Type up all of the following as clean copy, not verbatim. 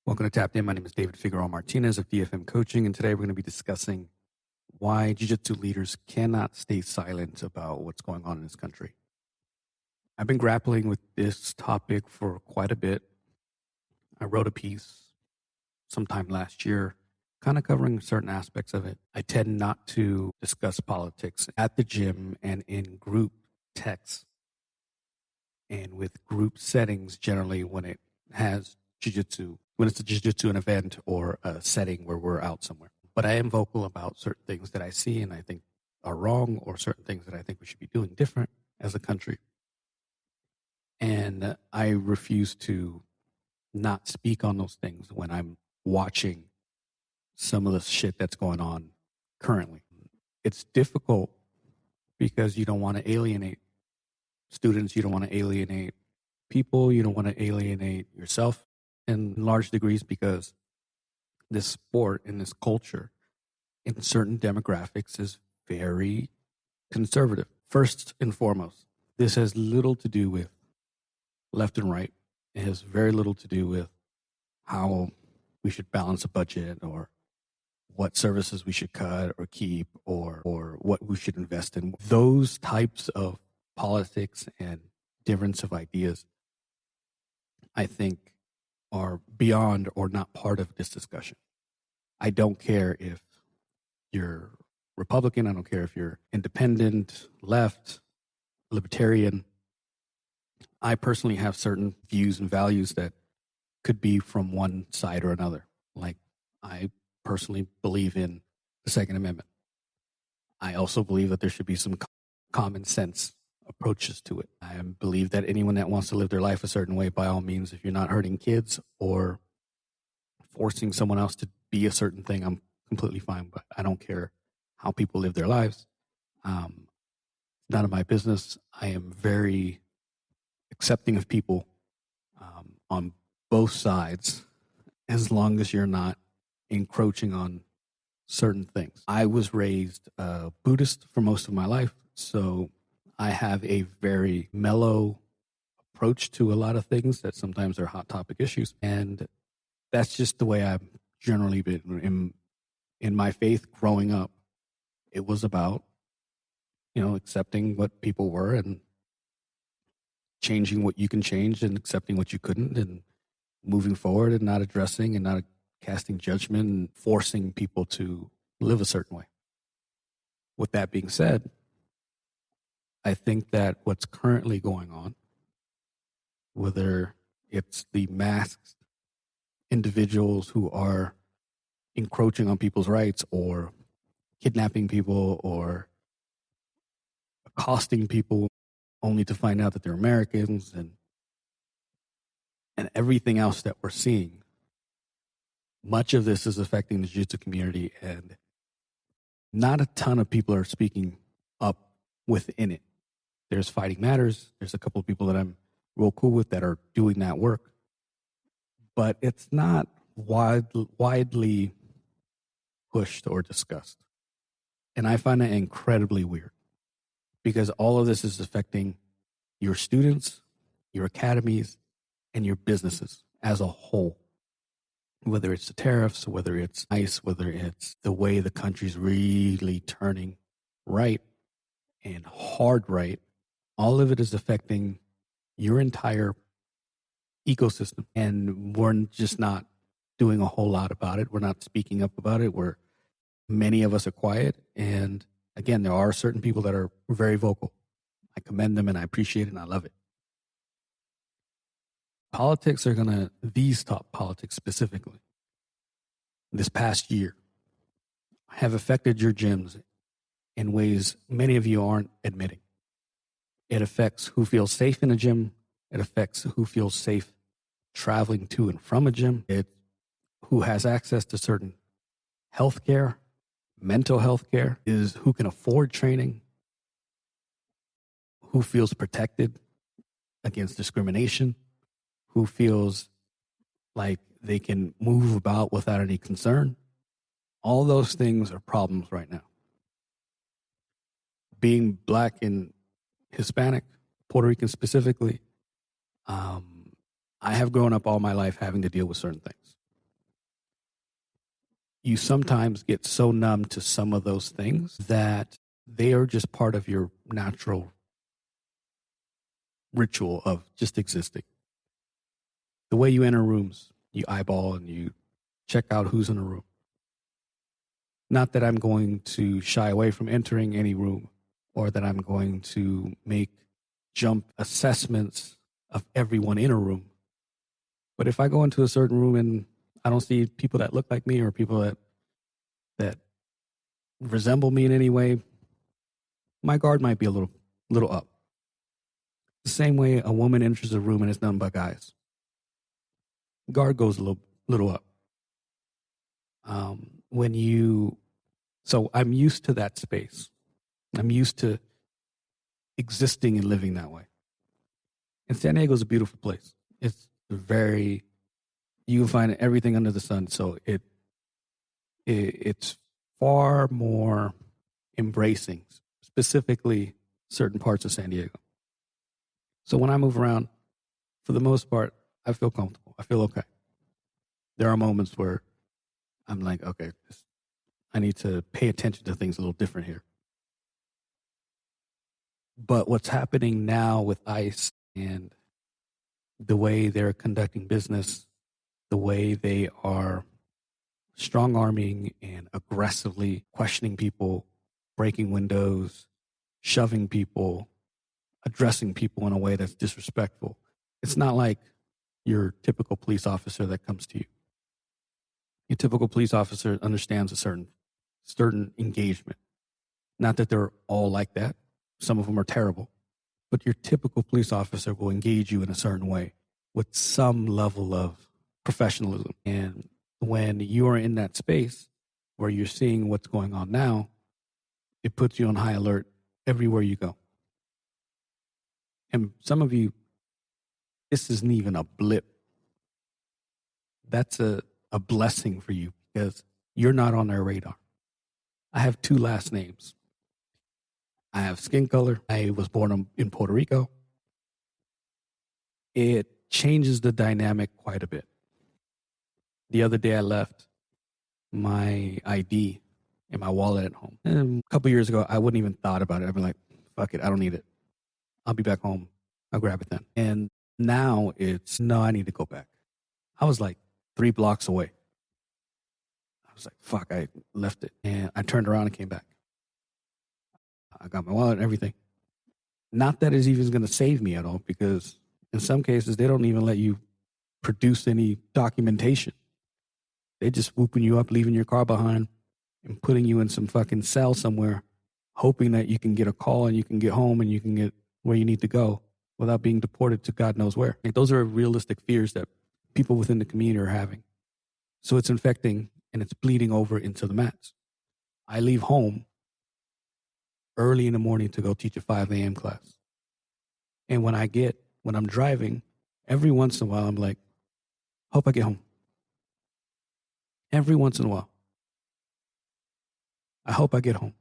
Welcome to Tapped In. My name is David Figueroa-Martinez of DFM Coaching, and today we're going to be discussing why Jiu Jitsu leaders cannot stay silent about what's going on in this country. I've been grappling with this topic for quite a bit. I wrote a piece sometime last year, kind of covering certain aspects of it. I tend not to discuss politics at the gym and in group texts and with group settings generally when it has Jiu-Jitsu, when it's a Jiu-Jitsu event or a setting where we're out somewhere. But I am vocal about certain things that I see and I think are wrong, or certain things that I think we should be doing different as a country. And I refuse to not speak on those things when I'm watching some of the shit that's going on currently. It's difficult because you don't want to alienate students, you don't want to alienate people, you don't want to alienate yourself in large degrees, because this sport and this culture in certain demographics is very conservative. First and foremost, this has little to do with left and right. It has very little to do with how we should balance a budget, or what services we should cut or keep, or what we should invest in. Those types of politics and difference of ideas, I think, are beyond or not part of this discussion. I don't care if you're Republican. I don't care if you're independent, left, libertarian. I personally have certain views and values that could be from one side or another. Like, I personally believe in the Second Amendment. I also believe that there should be some common sense approaches to it. I believe that anyone that wants to live their life a certain way, by all means, if you're not hurting kids or forcing someone else to be a certain thing, I'm completely fine. But I don't care how people live their lives. None of my business. I am very accepting of people on both sides, as long as you're not encroaching on certain things. I was raised Buddhist for most of my life, so I have a very mellow approach to a lot of things that sometimes are hot topic issues. And that's just the way I've generally been in my faith growing up. It was about, accepting what people were and changing what you can change and accepting what you couldn't, and moving forward and not addressing and not casting judgment and forcing people to live a certain way. With that being said, I think that what's currently going on, whether it's the masked individuals who are encroaching on people's rights, or kidnapping people, or accosting people only to find out that they're Americans, and everything else that we're seeing, much of this is affecting the Jiu-Jitsu community, and not a ton of people are speaking up within it. There's Fighting Matters. There's a couple of people that I'm real cool with that are doing that work. But it's not widely pushed or discussed. And I find that incredibly weird, because all of this is affecting your students, your academies, and your businesses as a whole. Whether it's the tariffs, whether it's ICE, whether it's the way the country's really turning right and hard right, all of it is affecting your entire ecosystem. And we're just not doing a whole lot about it. We're not speaking up about it. Many of us are quiet. And again, there are certain people that are very vocal. I commend them and I appreciate it and I love it. These top politics specifically, this past year, have affected your gyms in ways many of you aren't admitting. It affects who feels safe in a gym. It affects who feels safe traveling to and from a gym. Who has access to certain health care, mental health care, is who can afford training, who feels protected against discrimination, who feels like they can move about without any concern. All those things are problems right now. Being Black and Hispanic, Puerto Rican specifically, I have grown up all my life having to deal with certain things. you sometimes get so numb to some of those things that they are just part of your natural ritual of just existing. The way you enter rooms, you eyeball and you check out who's in a room. Not that I'm going to shy away from entering any room or that I'm going to make jump assessments of everyone in a room. But if I go into a certain room and I don't see people that look like me or people that resemble me in any way, my guard might be a little up. The same way a woman enters a room and it's none but guys. Guard goes a little up. So I'm used to that space. I'm used to existing and living that way. And San Diego is a beautiful place. It's you can find everything under the sun. So it's far more embracing, specifically certain parts of San Diego. So when I move around, for the most part, I feel comfortable. I feel okay. There are moments where I'm like, okay, I need to pay attention to things a little different here. But what's happening now with ICE and the way they're conducting business, the way they are strong-arming and aggressively questioning people, breaking windows, shoving people, addressing people in a way that's disrespectful. It's not like your typical police officer that comes to you. Your typical police officer understands a certain engagement. Not that they're all like that. Some of them are terrible. But your typical police officer will engage you in a certain way with some level of professionalism. And when you are in that space where you're seeing what's going on now, it puts you on high alert everywhere you go. And some of you, this isn't even a blip. That's a blessing for you because you're not on their radar. I have 2 last names. I have skin color. I was born in Puerto Rico. It changes the dynamic quite a bit. The other day I left my ID in my wallet at home. And a couple years ago, I wouldn't even thought about it. I'd be like, fuck it, I don't need it. I'll be back home. I'll grab it then. And now no, I need to go back. I was like 3 blocks away. I was like, fuck, I left it. And I turned around and came back. I got my wallet and everything. Not that it's even going to save me at all, because in some cases, they don't even let you produce any documentation. They just swooping you up, leaving your car behind, and putting you in some fucking cell somewhere, hoping that you can get a call and you can get home and you can get where you need to go without being deported to God knows where. Like, those are realistic fears that people within the community are having. So it's infecting and it's bleeding over into the mats. I leave home early in the morning to go teach a 5 a.m. class. And when I'm driving, every once in a while, I'm like, hope I get home. Every once in a while. I hope I get home.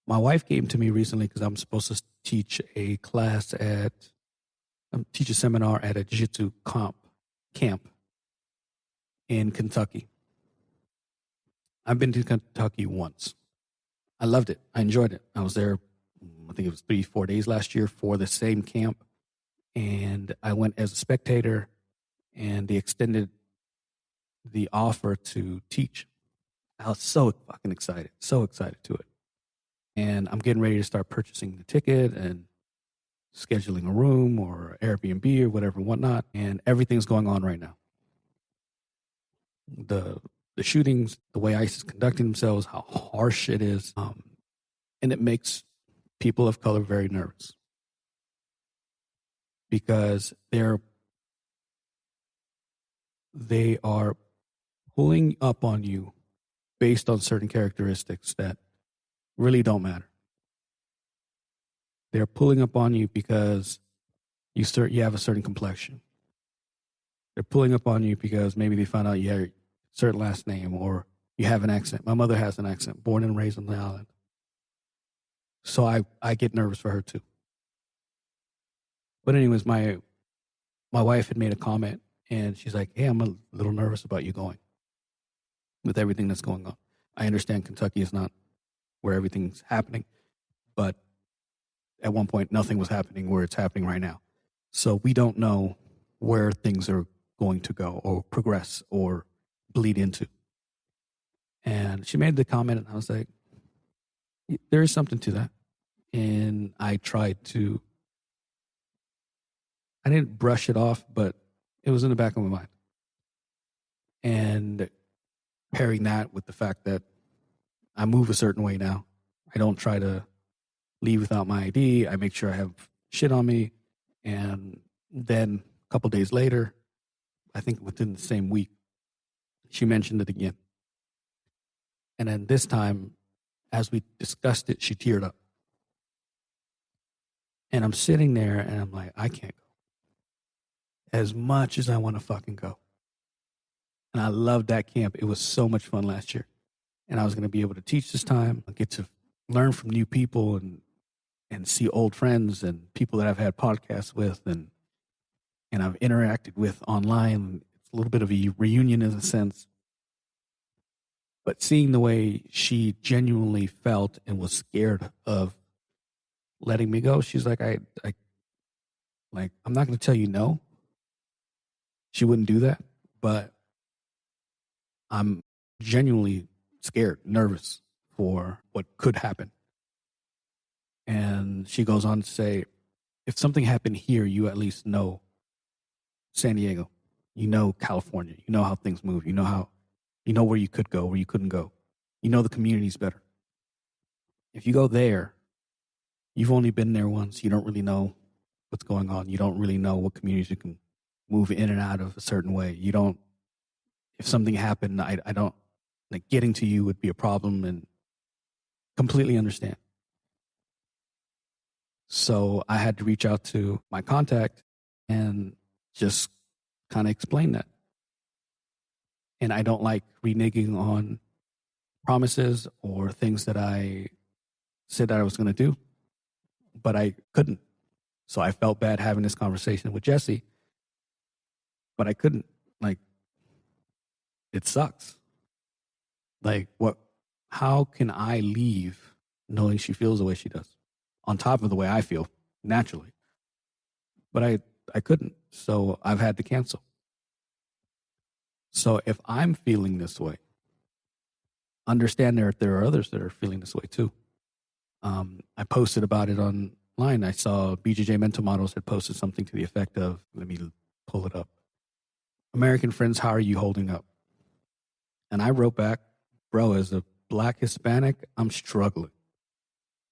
My wife came to me recently because I'm supposed to teach a seminar at a Jiu Jitsu camp in Kentucky. I've been to Kentucky once. I loved it. I enjoyed it. I was there, I think it was 3-4 days last year for the same camp. And I went as a spectator, and they extended the offer to teach. I was so fucking excited to it. And I'm getting ready to start purchasing the ticket and scheduling a room or Airbnb or whatever, whatnot. And everything's going on right now. The shootings, the way ICE is conducting themselves, how harsh it is. And it makes people of color very nervous because they are pulling up on you based on certain characteristics that really don't matter. They're pulling up on you because you have a certain complexion. They're pulling up on you because maybe they found out you had a certain last name or you have an accent. My mother has an accent, born and raised on the island. So I get nervous for her too. But anyways, my wife had made a comment and she's like, hey, I'm a little nervous about you going. with everything that's going on. I understand Kentucky is not where everything's happening, but at one point, nothing was happening where it's happening right now. So we don't know where things are going to go or progress or bleed into. And she made the comment, and I was like, there is something to that. And I didn't brush it off, but it was in the back of my mind. And pairing that with the fact that I move a certain way now, I don't try to leave without my ID. I make sure I have shit on me. And then a couple days later, I think within the same week, she mentioned it again. And then this time, as we discussed it, she teared up. And I'm sitting there and I'm like, I can't go. As much as I want to fucking go. And I loved that camp. It was so much fun last year. And I was going to be able to teach this time. I get to learn from new people and see old friends and people that I've had podcasts with and I've interacted with online. It's a little bit of a reunion in a sense. But seeing the way she genuinely felt and was scared of letting me go, she's like, I'm not going to tell you no. She wouldn't do that, but I'm genuinely scared, nervous for what could happen. And she goes on to say, if something happened here, you at least know San Diego, you know California, you know how things move, you know where you could go, where you couldn't go. You know the communities better. If you go there, you've only been there once. You don't really know what's going on. You don't really know what communities you can move in and out of a certain way. You don't, if something happened, I don't, like getting to you would be a problem and completely understand. So I had to reach out to my contact and just kind of explain that. And I don't like reneging on promises or things that I said that I was going to do, but I couldn't. So I felt bad having this conversation with Jesse, but I couldn't. Like, it sucks. Like, how can I leave knowing she feels the way she does on top of the way I feel naturally? But I couldn't. So I've had to cancel. So if I'm feeling this way, understand there are others that are feeling this way too. I posted about it online. I saw BJJ Mental Models had posted something to the effect of, let me pull it up. American friends, how are you holding up? And I wrote back, bro, as a Black Hispanic, I'm struggling.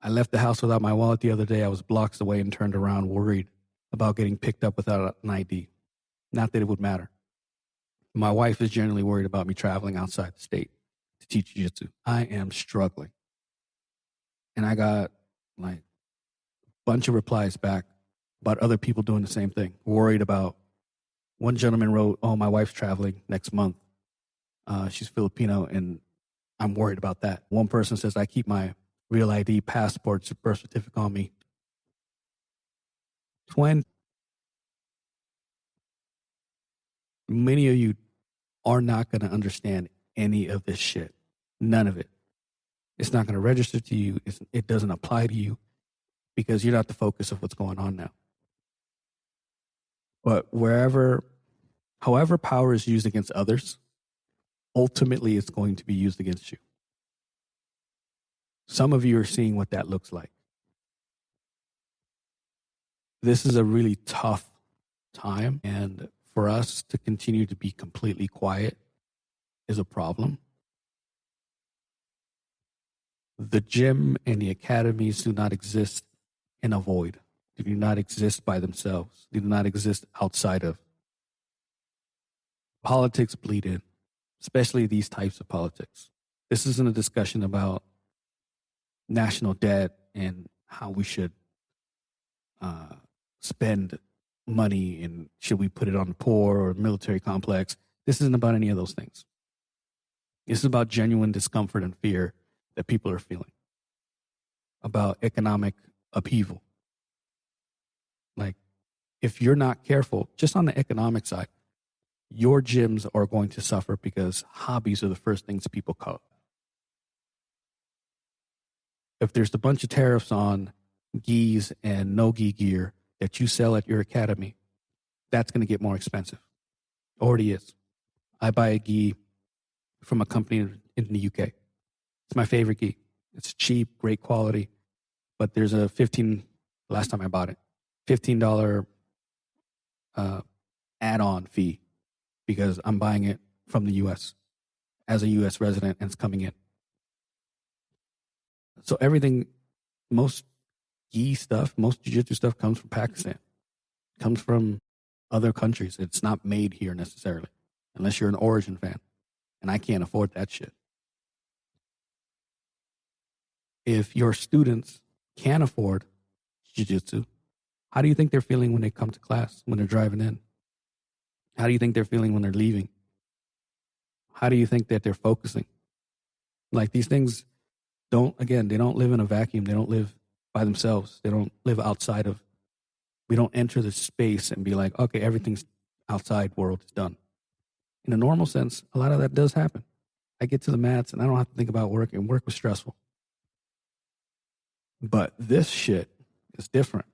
I left the house without my wallet the other day. I was blocks away and turned around worried about getting picked up without an ID. Not that it would matter. My wife is generally worried about me traveling outside the state to teach jiu-jitsu. I am struggling. And I got like a bunch of replies back about other people doing the same thing, worried about. One gentleman wrote, oh, my wife's traveling next month. She's Filipino, and I'm worried about that. One person says, I keep my real ID, passport, birth certificate on me. Many of you are not going to understand any of this shit. None of it. It's not going to register to you. It doesn't apply to you because you're not the focus of what's going on now. But however power is used against others, ultimately it's going to be used against you. Some of you are seeing what that looks like. This is a really tough time, and for us to continue to be completely quiet is a problem. The gym and the academies do not exist in a void. They do not exist by themselves. They do not exist outside of. Politics bleed in, especially these types of politics. This isn't a discussion about national debt and how we should spend money and should we put it on the poor or military complex. This isn't about any of those things. This is about genuine discomfort and fear that people are feeling, about economic upheaval. Like, if you're not careful, just on the economic side, your gyms are going to suffer because hobbies are the first things people cut. If there's a bunch of tariffs on gis and no gi gear that you sell at your academy, that's going to get more expensive. Already is. I buy a gi from a company in the UK. It's my favorite gi. It's cheap, great quality, but there's a last time I bought it, $15 add-on fee because I'm buying it from the US as a US resident and it's coming in. So everything, most gi stuff, most jiu-jitsu stuff comes from Pakistan, comes from other countries. It's not made here necessarily, unless you're an Origin fan. And I can't afford that shit. If your students can't afford jiu-jitsu, how do you think they're feeling when they come to class, when they're driving in? How do you think they're feeling when they're leaving? How do you think that they're focusing? Like these things they don't live in a vacuum. They don't live by themselves. They don't live outside of, we don't enter the space and be like, okay, everything's outside world is done. In a normal sense, a lot of that does happen. I get to the mats and I don't have to think about work, and work was stressful. But this shit is different.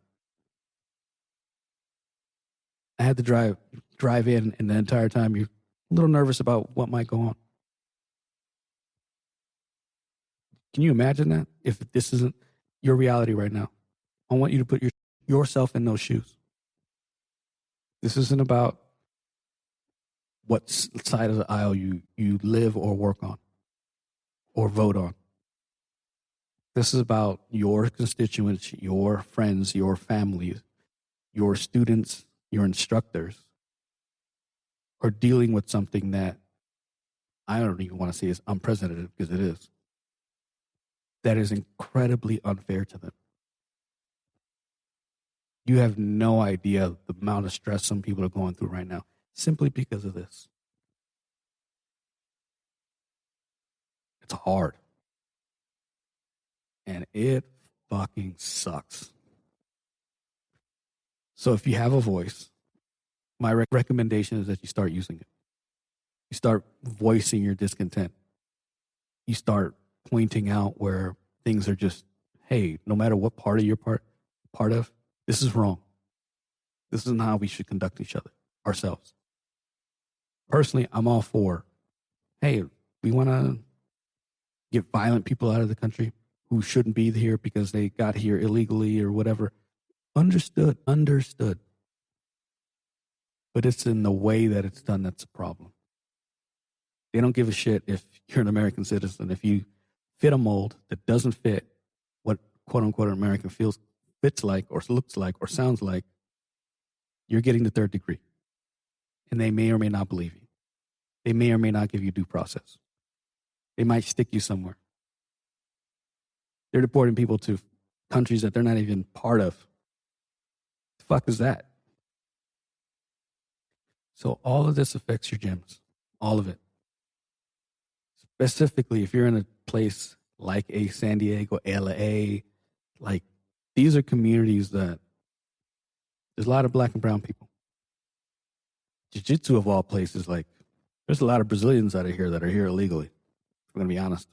I had to drive in, and the entire time you're a little nervous about what might go on. Can you imagine that? If this isn't your reality right now, I want you to put yourself in those shoes. This isn't about what side of the aisle you live or work on or vote on. This is about your constituents, your friends, your families, your students, your instructors are dealing with something that I don't even want to say is unprecedented, because it is. That is incredibly unfair to them. You have no idea the amount of stress some people are going through right now simply because of this. It's hard. And it fucking sucks. So if you have a voice, my recommendation is that you start using it. You start voicing your discontent. You start pointing out where things are just, hey, no matter what part of you're part of, this is wrong. This isn't how we should conduct ourselves. Personally, I'm all for, hey, we want to get violent people out of the country who shouldn't be here because they got here illegally or whatever. Understood. But it's in the way that it's done that's a problem. They don't give a shit if you're an American citizen. If you fit a mold that doesn't fit what quote unquote an American fits like or looks like or sounds like, you're getting the third degree. And they may or may not believe you. They may or may not give you due process. They might stick you somewhere. They're deporting people to countries that they're not even part of. The fuck is that? So all of this affects your gyms. All of it. Specifically, if you're in a place like a San Diego, LA, like these are communities that there's a lot of black and brown people. Jiu-jitsu of all places, like there's a lot of Brazilians out of here that are here illegally. If we're going to be honest.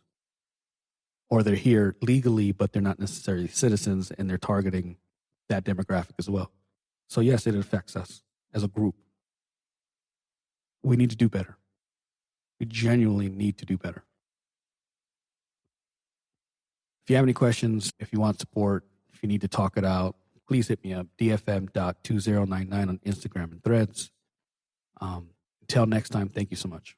Or they're here legally, but they're not necessarily citizens, and they're targeting that demographic as well. So yes, it affects us as a group. We need to do better. We genuinely need to do better. If you have any questions, if you want support, if you need to talk it out, please hit me up, dfm.2099 on Instagram and Threads. Until next time, thank you so much.